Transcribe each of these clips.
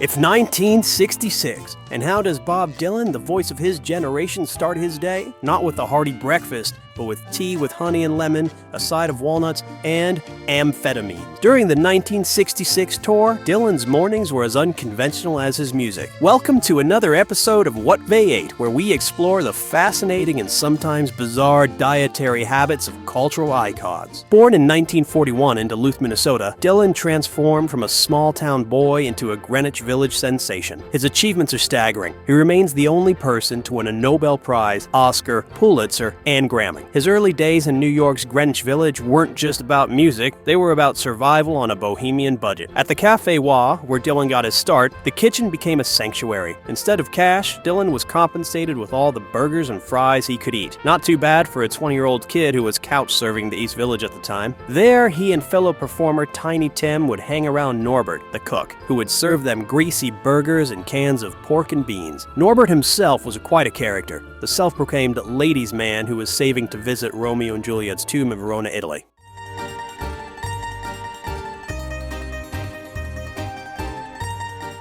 It's 1966, and how does Bob Dylan, the voice of his generation, start his day? Not with a hearty breakfast, but with tea with honey and lemon, a side of walnuts, and amphetamines. During the 1966 tour, Dylan's mornings were as unconventional as his music. Welcome to another episode of What They Ate, where we explore the fascinating and sometimes bizarre dietary habits of cultural icons. Born in 1941 in Duluth, Minnesota, Dylan transformed from a small-town boy into a Greenwich Village sensation. His achievements are staggering. He remains the only person to win a Nobel Prize, Oscar, Pulitzer, and Grammy. His early days in New York's Greenwich Village weren't just about music, they were about survival on a bohemian budget. At the Café Wa, where Dylan got his start, the kitchen became a sanctuary. Instead of cash, Dylan was compensated with all the burgers and fries he could eat. Not too bad for a 20-year-old kid who was couch serving the East Village at the time. There, he and fellow performer Tiny Tim would hang around Norbert, the cook, who would serve them greasy burgers and cans of pork and beans. Norbert himself was quite a character, the self-proclaimed ladies' man who was saving to visit Romeo and Juliet's tomb in Verona, Italy.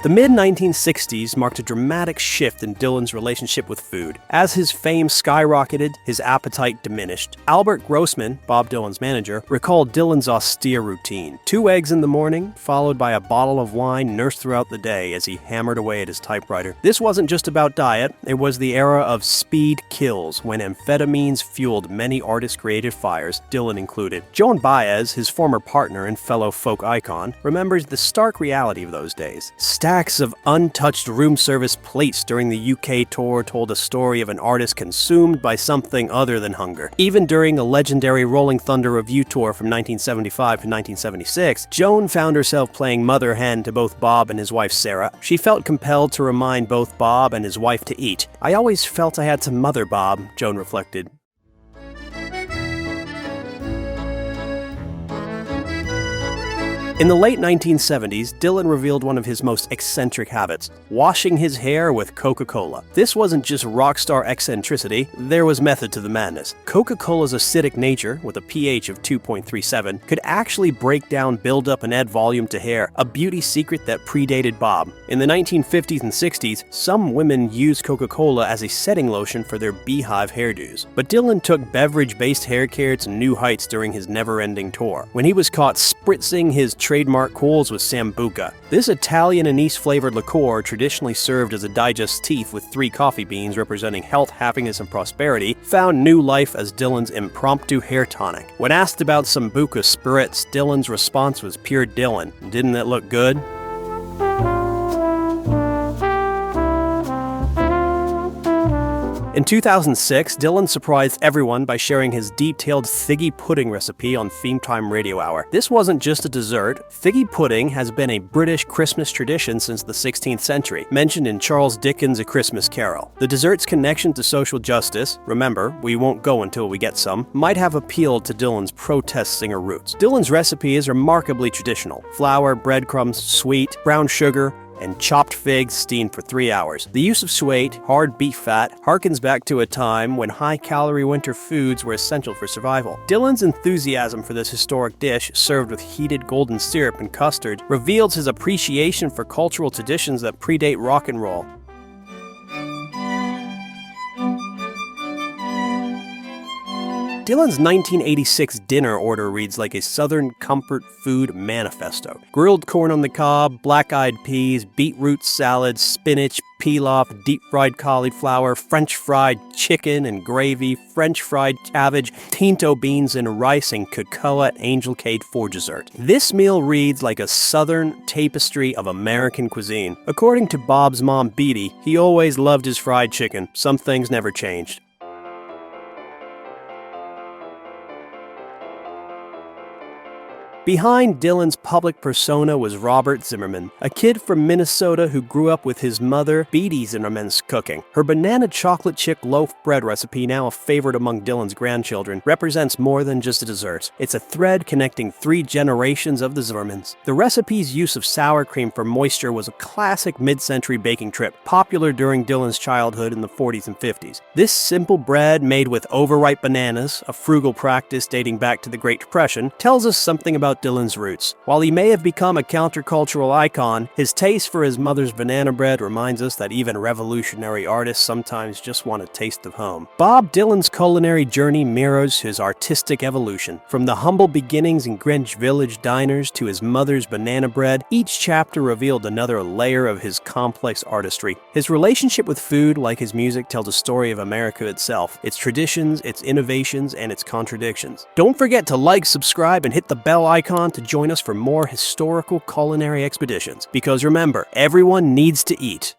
The mid-1960s marked a dramatic shift in Dylan's relationship with food. As his fame skyrocketed, his appetite diminished. Albert Grossman, Bob Dylan's manager, recalled Dylan's austere routine. 2 eggs in the morning, followed by a bottle of wine nursed throughout the day as he hammered away at his typewriter. This wasn't just about diet, it was the era of speed kills, when amphetamines fueled many artists' creative fires, Dylan included. Joan Baez, his former partner and fellow folk icon, remembers the stark reality of those days. Stacks of untouched room service plates during the UK tour told a story of an artist consumed by something other than hunger. Even during a legendary Rolling Thunder review tour from 1975 to 1976, Joan found herself playing mother hen to both Bob and his wife Sarah. She felt compelled to remind both Bob and his wife to eat. "I always felt I had to mother Bob," Joan reflected. In the late 1970s, Dylan revealed one of his most eccentric habits, washing his hair with Coca-Cola. This wasn't just rock star eccentricity, there was method to the madness. Coca-Cola's acidic nature, with a pH of 2.37, could actually break down buildup and add volume to hair, a beauty secret that predated Bob. In the 1950s and 60s, some women used Coca-Cola as a setting lotion for their beehive hairdos. But Dylan took beverage-based hair care to new heights during his never-ending tour, when he was caught spritzing his trademark Cools with Sambuca. This Italian anise-flavored liqueur, traditionally served as a digestif with 3 coffee beans representing health, happiness, and prosperity, found new life as Dylan's impromptu hair tonic. When asked about Sambuca spirits, Dylan's response was pure Dylan. "Didn't it look good?" In 2006, Dylan surprised everyone by sharing his detailed Figgy pudding recipe on Theme Time Radio Hour. This wasn't just a dessert. Figgy pudding has been a British Christmas tradition since the 16th century, mentioned in Charles Dickens' A Christmas Carol. The dessert's connection to social justice, remember, we won't go until we get some, might have appealed to Dylan's protest singer roots. Dylan's recipe is remarkably traditional. Flour, breadcrumbs, sweet, brown sugar, and chopped figs steamed for 3 hours. The use of suet, hard beef fat, harkens back to a time when high-calorie winter foods were essential for survival. Dylan's enthusiasm for this historic dish, served with heated golden syrup and custard, reveals his appreciation for cultural traditions that predate rock and roll. Dylan's 1986 dinner order reads like a Southern comfort food manifesto. Grilled corn on the cob, black-eyed peas, beetroot salad, spinach, pilaf, deep-fried cauliflower, French-fried chicken and gravy, French-fried cabbage, tinto beans and rice, and cocoa at Angel Cade for dessert. This meal reads like a Southern tapestry of American cuisine. According to Bob's mom, Beatty, he always loved his fried chicken. Some things never changed. Behind Dylan's public persona was Robert Zimmerman, a kid from Minnesota who grew up with his mother, Beatty Zimmerman's cooking. Her banana chocolate chip loaf bread recipe, now a favorite among Dylan's grandchildren, represents more than just a dessert. It's a thread connecting 3 generations of the Zimmermans. The recipe's use of sour cream for moisture was a classic mid-century baking trick, popular during Dylan's childhood in the 40s and 50s. This simple bread, made with overripe bananas, a frugal practice dating back to the Great Depression, tells us something about about Dylan's roots. While he may have become a countercultural icon, his taste for his mother's banana bread reminds us that even revolutionary artists sometimes just want a taste of home. Bob Dylan's culinary journey mirrors his artistic evolution. From the humble beginnings in Greenwich Village diners to his mother's banana bread, each chapter revealed another layer of his complex artistry. His relationship with food, like his music, tells a story of America itself, its traditions, its innovations, and its contradictions. Don't forget to like, subscribe, and hit the bell icon to join us for more historical culinary expeditions. Because remember, everyone needs to eat.